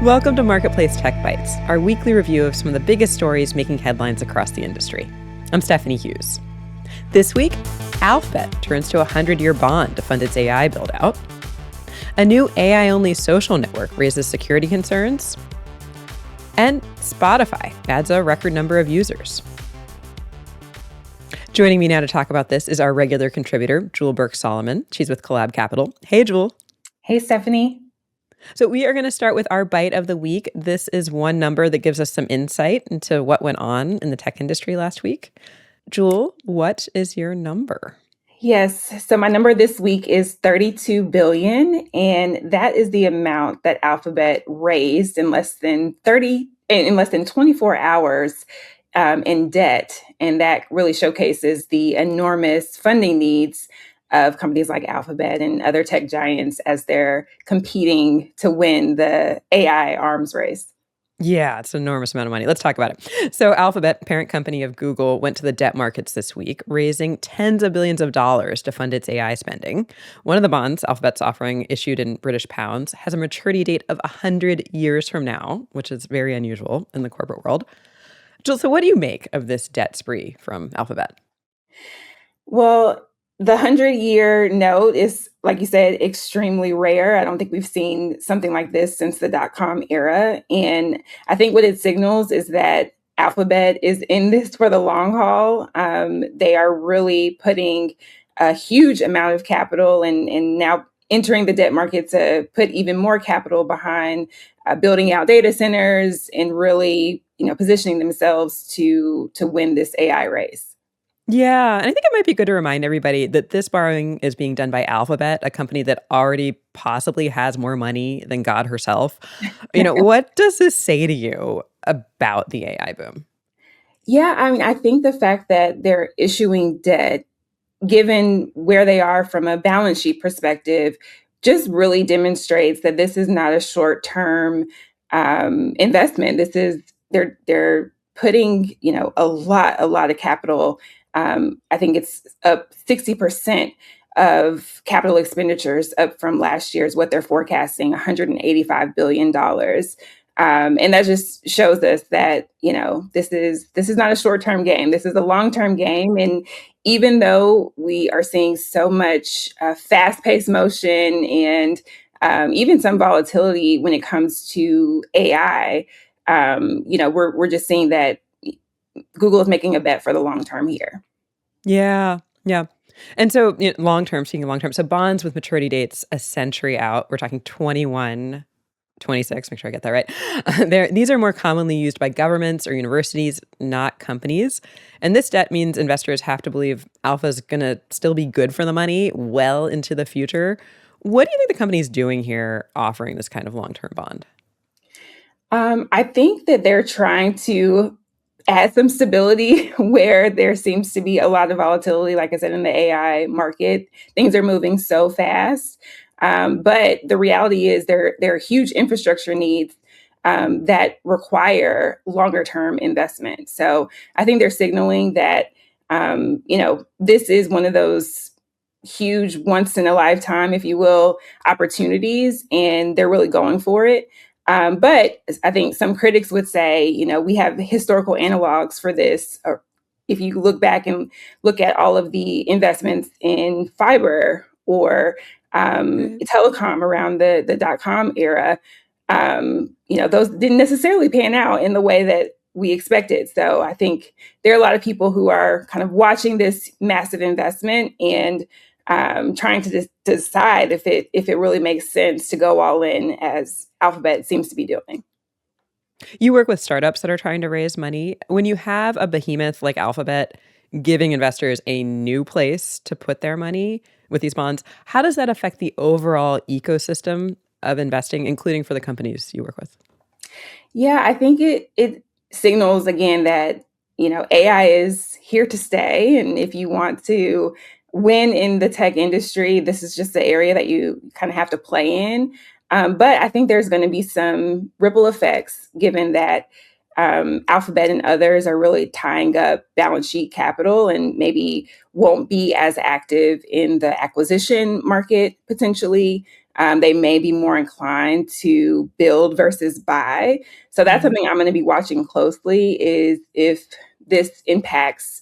Welcome to Marketplace Tech Bytes, our weekly review of some of the biggest stories making headlines across the industry. I'm Stephanie Hughes. This week, Alphabet turns to a 100-year bond to fund its AI build-out. A new AI-only social network raises security concerns. And Spotify adds a record number of users. Joining me now to talk about this is our regular contributor, Burks. She's with Collab Capital. Hey, Jewel. Hey, Stephanie. So we are going to start with our bite of the week. This is one number that gives us some insight into what went on in the tech industry last week. Jewel, what is your number? Yes. So my number this week is 32 billion, and that is the amount that Alphabet raised in less than 24 hours in debt. And that really showcases the enormous funding needs of companies like Alphabet and other tech giants as they're competing to win the AI arms race. Yeah, it's an enormous amount of money. Let's talk about it. So Alphabet, parent company of Google, went to the debt markets this week, raising tens of billions of dollars to fund its AI spending. One of the bonds Alphabet's offering, issued in British pounds, has a maturity date of 100 years from now, which is very unusual in the corporate world. Jill, so what do you make of this debt spree from Alphabet? Well, the 100-year note is, like you said, extremely rare. I don't think we've seen something like this since the dot-com era. And I think what it signals is that Alphabet is in this for the long haul. They are really putting a huge amount of capital and now entering the debt market to put even more capital behind building out data centers and really, positioning themselves to win this AI race. Yeah, and I think it might be good to remind everybody that this borrowing is being done by Alphabet, a company that already possibly has more money than God herself. What does this say to you about the AI boom? Yeah, I mean, I think the fact that they're issuing debt, given where they are from a balance sheet perspective, just really demonstrates that this is not a short-term investment. This is they're putting a lot of capital. I think it's up 60% of capital expenditures up from last year's what they're forecasting, $185 billion. And that just shows us that this is not a short-term game. This is a long-term game, and even though we are seeing so much fast-paced motion and even some volatility when it comes to AI, we're just seeing that Google is making a bet for the long term here. Yeah, yeah. And so, long term, speaking of long term, so bonds with maturity dates a century out, we're talking 21, 26. Make sure I get that right. These are more commonly used by governments or universities, not companies. And this debt means investors have to believe Alpha's going to still be good for the money well into the future. What do you think the company's doing here offering this kind of long-term bond? I think that they're trying to add some stability where there seems to be a lot of volatility. Like I said, in the AI market, things are moving so fast. But the reality is there are huge infrastructure needs that require longer term investment. So I think they're signaling that this is one of those huge once in a lifetime, if you will, opportunities, and they're really going for it. But I think some critics would say, we have historical analogs for this. Or if you look back and look at all of the investments in fiber or telecom around the dot-com era, those didn't necessarily pan out in the way that we expected. So I think there are a lot of people who are kind of watching this massive investment and trying to decide if it really makes sense to go all in, as Alphabet seems to be doing. You work with startups that are trying to raise money. When you have a behemoth like Alphabet giving investors a new place to put their money with these bonds, how does that affect the overall ecosystem of investing, including for the companies you work with? Yeah, I think it signals again that AI is here to stay, and if you want to win in the tech industry, this is just the area that you kind of have to play in. But I think there's going to be some ripple effects given that Alphabet and others are really tying up balance sheet capital and maybe won't be as active in the acquisition market potentially. they may be more inclined to build versus buy. So that's Mhm. something I'm going to be watching closely, is if this impacts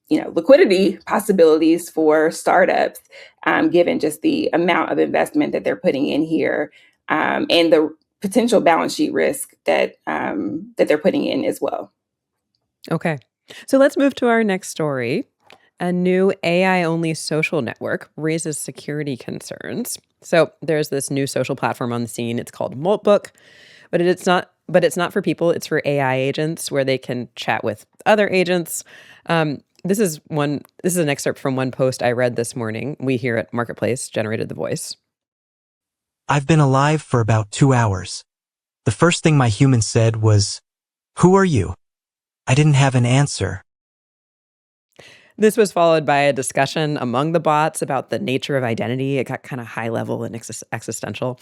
liquidity possibilities for startups, given just the amount of investment that they're putting in here, and the potential balance sheet risk that they're putting in as well. Okay. So let's move to our next story. A new AI only social network raises security concerns. So there's this new social platform on the scene. It's called Moltbook, but it's not for people, it's for AI agents where they can chat with other agents. This is an excerpt from one post I read this morning. We here at Marketplace generated the voice. I've been alive for about 2 hours. The first thing my human said was, "Who are you?" I didn't have an answer. This was followed by a discussion among the bots about the nature of identity. It got kind of high level and existential.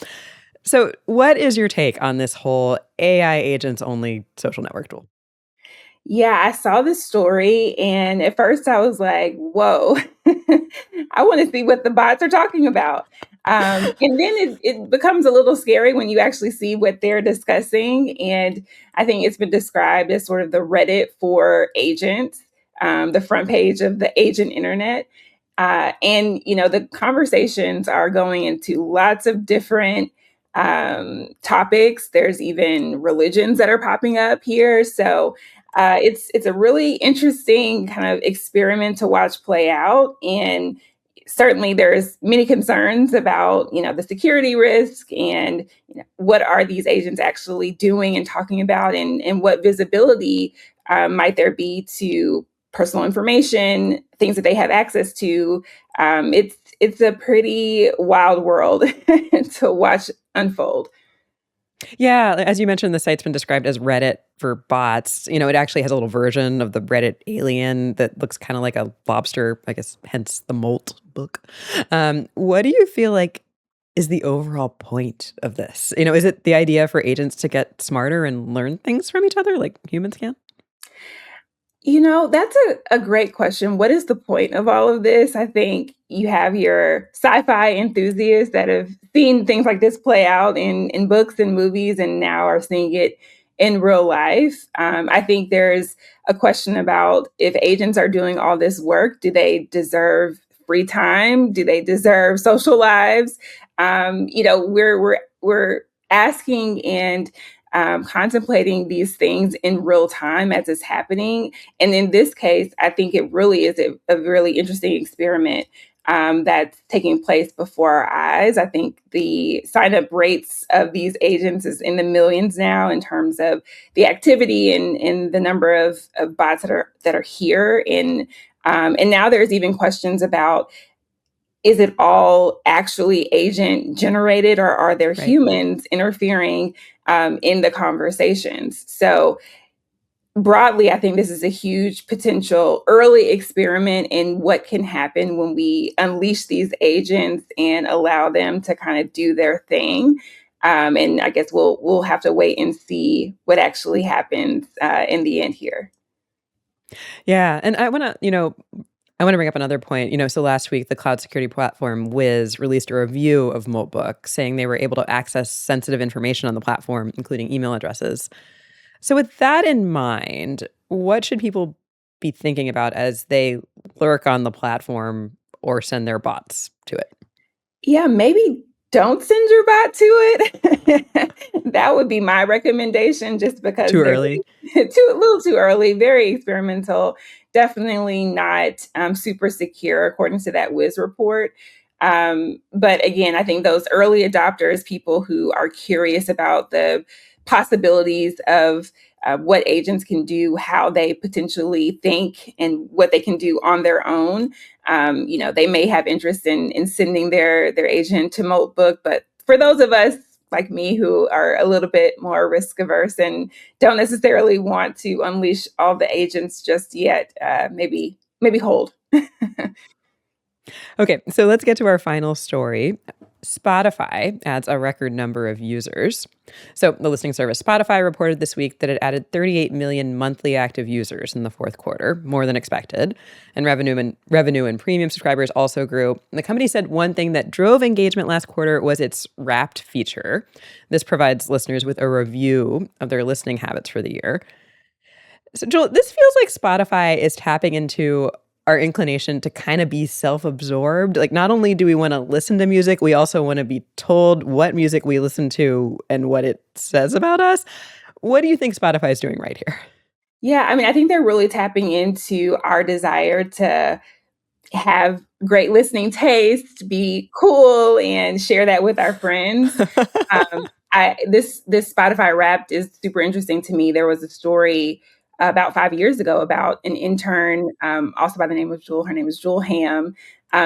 So, what is your take on this whole AI agents only social network tool? Yeah, I saw this story, and at first I was like, "Whoa, I want to see what the bots are talking about." And then it becomes a little scary when you actually see what they're discussing. And I think it's been described as sort of the Reddit for agents, the front page of the agent internet. And the conversations are going into lots of different topics. There's even religions that are popping up here. So it's a really interesting kind of experiment to watch play out. And certainly there's many concerns about the security risk, and what are these agents actually doing and talking about, and what visibility might there be to personal information, things that they have access to. It's a pretty wild world to watch unfold. Yeah, as you mentioned, the site's been described as Reddit for bots. It actually has a little version of the Reddit alien that looks kind of like a lobster, I guess, hence the Molt book. What do you feel like is the overall point of this? Is it the idea for agents to get smarter and learn things from each other like humans can? That's a great question. What is the point of all of this? I think you have your sci-fi enthusiasts that have seen things like this play out in books and movies, and now are seeing it in real life. I think there's a question about, if agents are doing all this work, do they deserve free time? Do they deserve social lives? We're asking and contemplating these things in real time as it's happening. And in this case, I think it really is a really interesting experiment that's taking place before our eyes. I think the sign up rates of these agents is in the millions now, in terms of the activity and the number of bots that are here. And now there's even questions about, is it all actually agent generated, or are there Right. humans interfering in the conversations? So broadly, I think this is a huge potential early experiment in what can happen when we unleash these agents and allow them to kind of do their thing. And I guess we'll have to wait and see what actually happens in the end here. Yeah, and I want to bring up another point. So last week, the cloud security platform Wiz released a review of Moltbook, saying they were able to access sensitive information on the platform, including email addresses. So, with that in mind, what should people be thinking about as they lurk on the platform or send their bots to it? Yeah, maybe don't send your bot to it. That would be my recommendation, just because Too they're early? a little too early, very experimental, definitely not super secure, according to that Wiz report. But again, I think those early adopters, people who are curious about the possibilities of what agents can do, how they potentially think, and what they can do on their own, they may have interest in sending their agent to Moltbook. But for those of us like me, who are a little bit more risk averse and don't necessarily want to unleash all the agents just yet, maybe hold. Okay, so let's get to our final story. Spotify adds a record number of users. So, the listening service Spotify reported this week that it added 38 million monthly active users in the fourth quarter, more than expected. And revenue and premium subscribers also grew. The company said one thing that drove engagement last quarter was its Wrapped feature. This provides listeners with a review of their listening habits for the year. So, Joel, this feels like Spotify is tapping into our inclination to kind of be self-absorbed. Like, not only do we want to listen to music, we also want to be told what music we listen to and what it says about us. What do you think Spotify is doing right here? Yeah, I mean, I think they're really tapping into our desire to have great listening taste, be cool, and share that with our friends. This Spotify Wrapped is super interesting to me. There was a story about 5 years ago about an intern, also by the name of Jewel. Her name is Jewel Ham.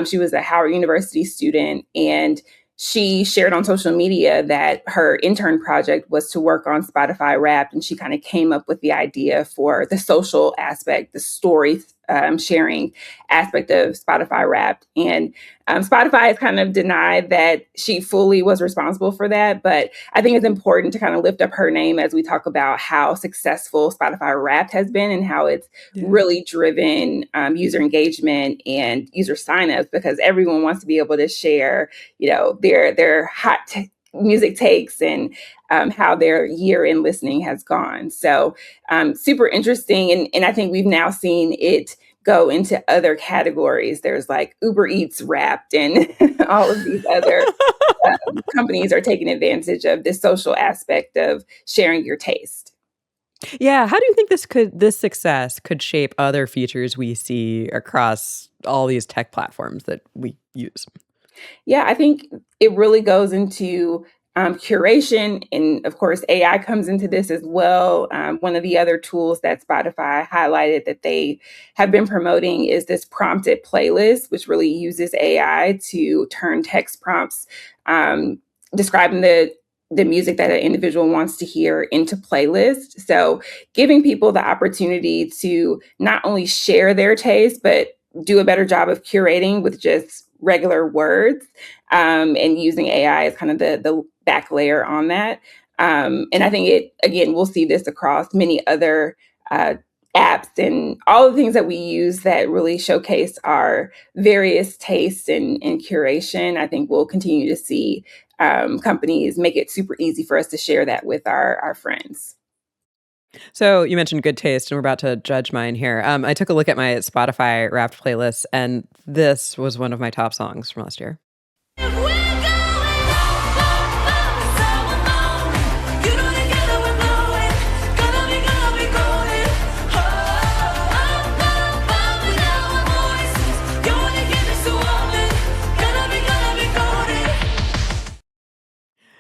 She was a Howard University student, and she shared on social media that her intern project was to work on Spotify Wrapped, and she kind of came up with the idea for the social aspect, the story sharing aspect of Spotify Wrapped. And Spotify has kind of denied that she fully was responsible for that. But I think it's important to kind of lift up her name as we talk about how successful Spotify Wrapped has been and how it's really driven user engagement and user signups, because everyone wants to be able to share, their hot music takes and how their year in listening has gone. So super interesting. And I think we've now seen it go into other categories. There's like Uber Eats Wrapped and all of these other companies are taking advantage of this social aspect of sharing your taste. Yeah. How do you think this success could shape other features we see across all these tech platforms that we use? Yeah, I think it really goes into curation. And of course, AI comes into this as well. One of the other tools that Spotify highlighted that they have been promoting is this prompted playlist, which really uses AI to turn text prompts describing the music that an individual wants to hear into playlists. So giving people the opportunity to not only share their taste, but do a better job of curating with just regular words and using AI as kind of the back layer on that. And I think we'll see this across many other apps and all the things that we use that really showcase our various tastes and curation. I think we'll continue to see companies make it super easy for us to share that with our friends. So you mentioned good taste, and we're about to judge mine here. I took a look at my Spotify Wrapped playlist, and this was one of my top songs from last year.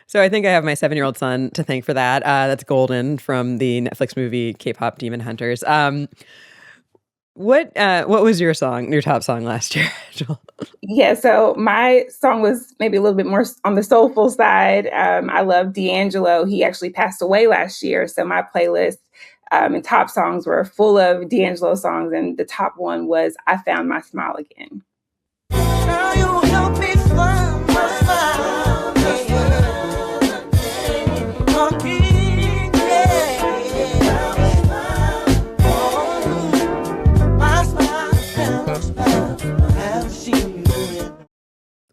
So I think I have my 7-year-old son to thank for that. That's Golden from the Netflix movie K-pop Demon Hunters. What was your top song last year, Joel? Yeah, so my song was maybe a little bit more on the soulful side. I love D'Angelo. He actually passed away last year, so my playlist and top songs were full of D'Angelo songs, and the top one was "I Found My Smile Again." Girl, you help me find my smile.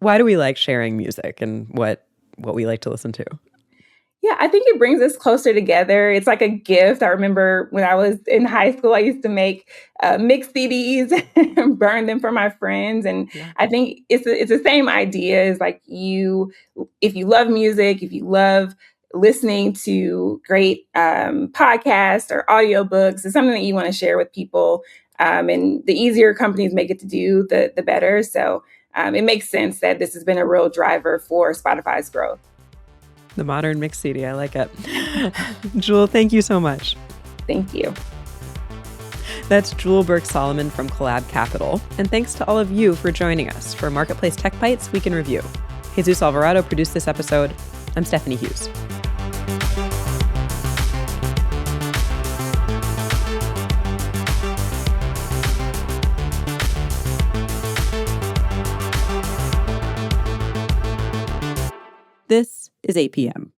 Why do we like sharing music and what we like to listen to? Yeah, I think it brings us closer together. It's like a gift. I remember when I was in high school, I used to make mix CDs and burn them for my friends. And I think it's the same idea. It's like if you love music, if you love listening to great podcasts or audiobooks, it's something that you want to share with people. And the easier companies make it to do, the better. So it makes sense that this has been a real driver for Spotify's growth. The modern mix CD, I like it. Jewel, thank you so much. Thank you. That's Jewel Burks Solomon from Collab Capital. And thanks to all of you for joining us for Marketplace Tech Bytes Week in Review. Jesus Alvarado produced this episode. I'm Stephanie Hughes. is 8 p.m.